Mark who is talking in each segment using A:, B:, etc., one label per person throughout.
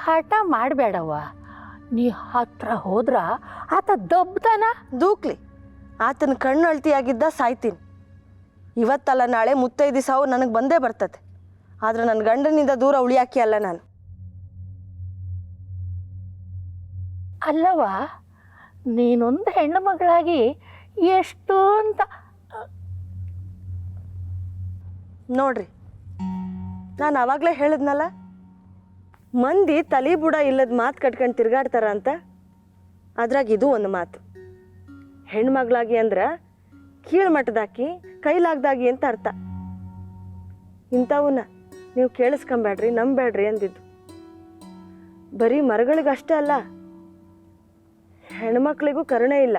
A: ಹಠ ಮಾಡಬೇಡವ್ವ. ನೀ ಹತ್ರ ಹೋದ್ರ ಆತ ದಬ್ತಾನ.
B: ದೂಕ್ಲಿ, ಆತನ ಕಣ್ಣು ಅಳ್ತಿಯಾಗಿದ್ದ ಸಾಯ್ತೀನಿ. ಇವತ್ತಲ್ಲ ನಾಳೆ ಮುತ್ತೈದು ಸಾವು ನನಗೆ ಬಂದೇ ಬರ್ತದೆ. ಆದ್ರೆ ನನ್ನ ಗಂಡನಿಂದ ದೂರ ಉಳಿಯಾಕಿ ಅಲ್ಲ ನಾನು.
A: ಅಲ್ಲವ, ನೀನೊಂದು ಹೆಣ್ಣು ಮಗಳಾಗಿ ಎಷ್ಟು ಅಂತ
B: ನೋಡ್ರಿ, ನಾನು ಆವಾಗಲೇ ಹೇಳಿದ್ನಲ್ಲ, ಮಂದಿ ತಲೆ ಬುಡ ಇಲ್ಲದ ಮಾತು ಕಟ್ಕೊಂಡು ತಿರ್ಗಾಡ್ತಾರ ಅಂತ. ಅದ್ರಾಗ ಇದು ಒಂದು ಮಾತು. ಹೆಣ್ಮಗಳಾಗಿ ಅಂದ್ರೆ ಕೀಳ್ಮಟ್ಟದಾಕಿ ಕೈಲಾಗ್ದಾಗಿ ಅಂತ ಅರ್ಥ. ಇಂಥವನ್ನ ನೀವು ಕೇಳಿಸ್ಕೊಂಬೇಡ್ರಿ, ನಂಬೇಡ್ರಿ ಅಂದಿದ್ದು. ಬರೀ ಮರಗಳಿಗಷ್ಟೇ ಅಲ್ಲ, ಹೆಣ್ಮಕ್ಳಿಗೂ ಕರುಣೆ ಇಲ್ಲ.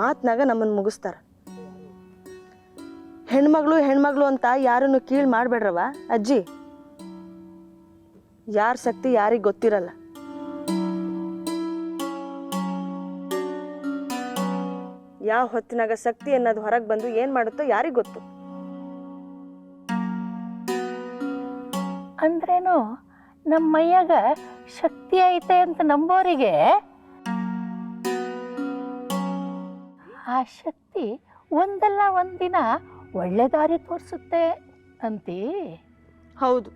B: ಮಾತ್ನಾಗ ನಮ್ಮನ್ನು ಮುಗಿಸ್ತಾರ. ಹೆಣ್ಮಗಳು ಅಂತ ಯಾರನ್ನು ಕೀಳು ಮಾಡಬೇಡ್ರವ ಅಜ್ಜಿ. ಯಾರ ಶಕ್ತಿ ಯಾರಿಗೆ ಗೊತ್ತಿರಲ್ಲ. ಯಾವ ಹೊತ್ತಿನಾಗ ಶಕ್ತಿ ಅನ್ನೋದು ಹೊರಗೆ ಬಂದು ಏನ್ ಮಾಡುತ್ತೋ ಯಾರಿಗೆ ಗೊತ್ತು.
A: ಅಂದ್ರೇನು ನಮ್ಮ ಮೈಯಾಗ ಶಕ್ತಿ ಐತೆ ಅಂತ ನಂಬೋರಿಗೆ ಆ ಶಕ್ತಿ ಒಂದಲ್ಲ ಒಂದಿನ ಒಳ್ಳೆ ದಾರಿ ತೋರಿಸುತ್ತೆ ಅಂತೀ?
B: ಹೌದು,